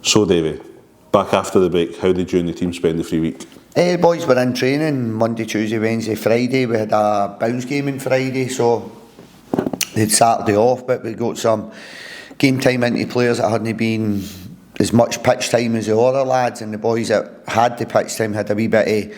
So, Davey, back after the break, how did you and the team spend the free week? Boys were in training Monday, Tuesday, Wednesday, Friday. We had a bounce game on Friday, so they had Saturday off, but we got some game time into players that hadn't been as much pitch time as the other lads, and the boys that had the pitch time had a wee bit of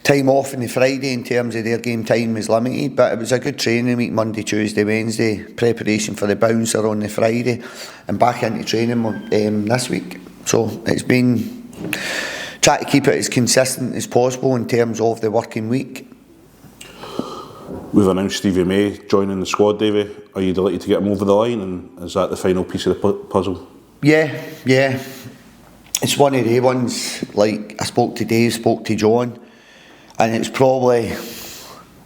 time off on the Friday in terms of their game time was limited. But it was a good training week, Monday, Tuesday, Wednesday, preparation for the bouncer on the Friday, and back into training this week. So it's been try to keep it as consistent as possible in terms of the working week. We've announced Stevie May joining the squad, Davey. Are you delighted to get him over the line, and is that the final piece of the puzzle? Yeah. It's one of the ones, like I spoke to Dave, spoke to John, and it's probably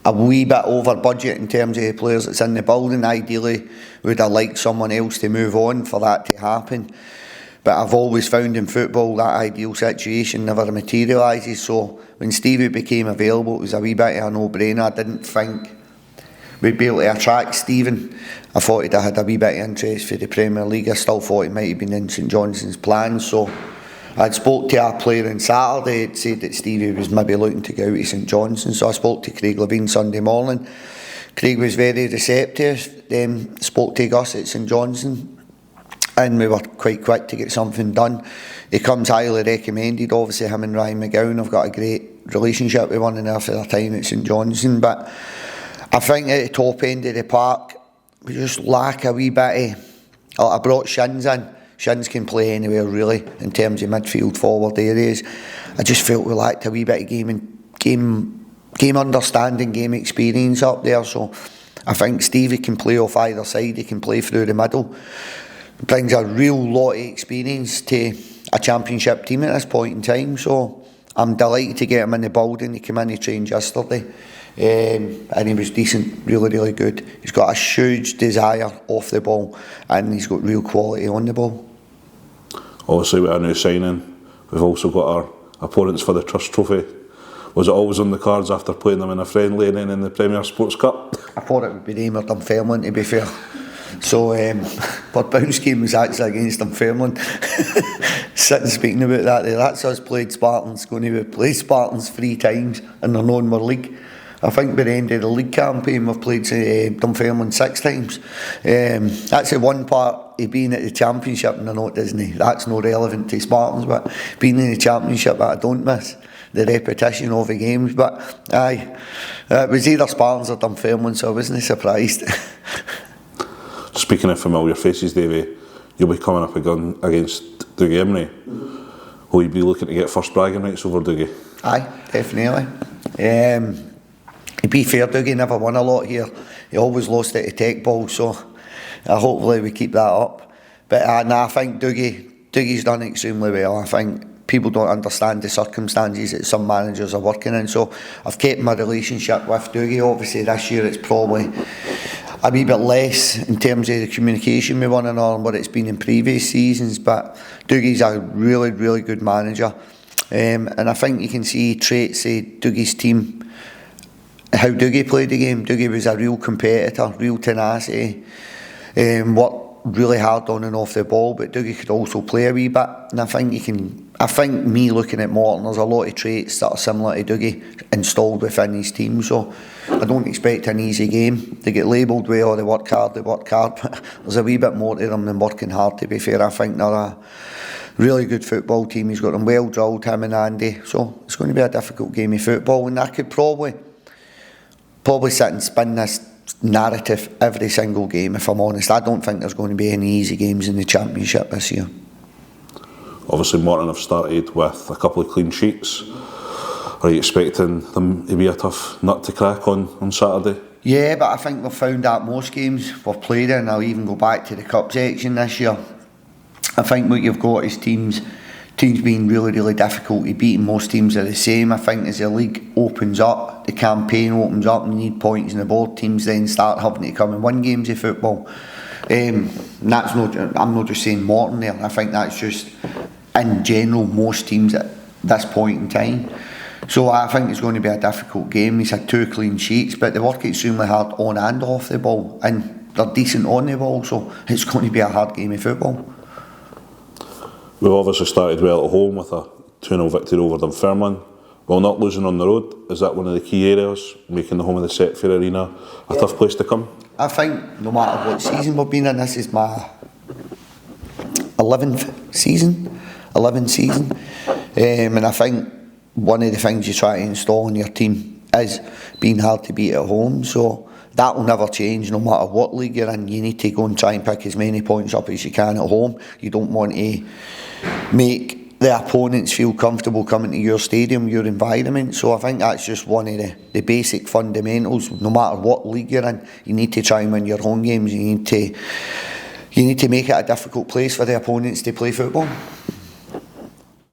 a wee bit over budget in terms of the players that's in the building. Ideally, would have liked someone else to move on for that to happen. But I've always found in football that ideal situation never materialises. So when Stevie became available, it was a wee bit of a no-brainer. I didn't think we'd be able to attract Stephen. I thought he'd have had a wee bit of interest for the Premier League. I still thought he might have been in St Johnstone's plans. So I'd spoke to a player on Saturday. It said that Stevie was maybe looking to go out to St Johnstone. So I spoke to Craig Levine Sunday morning. Craig was very receptive. Spoke to Gus at St Johnstone, and we were quite quick to get something done. He comes highly recommended. Obviously, him and Ryan McGowan have got a great relationship with one another for their time at St Johnstone. But I think at the top end of the park, we just lack a wee bit of. I brought Shins in. Shins can play anywhere really in terms of midfield forward areas. I just felt we lacked a wee bit of game understanding, game experience up there. So I think Stevie can play off either side. He can play through the middle. Brings a real lot of experience to a championship team at this point in time. So I'm delighted to get him in the building. He came in, he trained yesterday, and he was decent, really good. He's got a huge desire off the ball, and he's got real quality on the ball. Obviously, with our new signing, we've also got our opponents for the Trust Trophy. Was it always on the cards after playing them in a friendly and then in the Premier Sports Cup? I thought it would be Raymer Dunfermline, to be fair. So, our bounce game was actually against Dunfermline. Sitting speaking about that there, that's us played Spartans, going to play Spartans 3 times in the non-Mer League. I think by the end of the league campaign we've played Dunfermline 6 times. That's the one part of being at the championship, and I know it isn't. That's not relevant to Spartans, but being in the championship that I don't miss the repetition of the games. But aye, it was either Spartans or Dunfermline, so I wasn't surprised. Speaking of familiar faces, Davey, you'll be coming up against Dougie Imrie. Will you be looking to get first bragging rights over Dougie? Aye, definitely. To be fair, Dougie never won a lot here. He always lost at the tech ball, so hopefully we keep that up. But I think Dougie's done extremely well. I think people don't understand the circumstances that some managers are working in, so I've kept my relationship with Dougie. Obviously this year it's probably a wee bit less in terms of the communication with one another and what it's been in previous seasons, but Dougie's a really good manager, and I think you can see traits of Dougie's team, how Dougie played the game. Dougie was a real competitor, real tenacity, worked really hard on and off the ball, but Dougie could also play a wee bit, and I think me looking at Morton, there's a lot of traits that are similar to Dougie installed within his team, so I don't expect an easy game. They get labelled well, they work hard, but there's a wee bit more to them than working hard, to be fair. I think they're a really good football team. He's got them well drilled, him and Andy, so it's going to be a difficult game of football, and I could probably sit and spin this narrative every single game, if I'm honest. I don't think there's going to be any easy games in the Championship this year. Obviously Morton have started with a couple of clean sheets. Are you expecting them to be a tough nut to crack on Saturday? Yeah, but I think we've found that most games we've played in. I'll even go back to the cup section this year. I think what you've got is teams being really difficult to beat, and most teams are the same. I think as the league opens up, the campaign opens up and you need points on the board, teams then start having to come and win games of football. And that's not, I'm not just saying Morton there, I think that's just in general most teams at this point in time. So I think it's going to be a difficult game. He's had 2 clean sheets, but they work extremely hard on and off the ball, and they're decent on the ball, so it's going to be a hard game of football. We've obviously started well at home with a 2-0 victory over Dunfermline. While not losing on the road, is that one of the key areas, making the home of the Setfair Arena a tough place to come? I think no matter what season we've been in, this is my 11th season. And I think one of the things you try to install in your team is being hard to beat at home. So that will never change no matter what league you're in. You need to go and try and pick as many points up as you can at home. You don't want to make the opponents feel comfortable coming to your stadium, your environment. So I think that's just one of the basic fundamentals. No matter what league you're in, you need to try and win your home games. You need to make it a difficult place for the opponents to play football.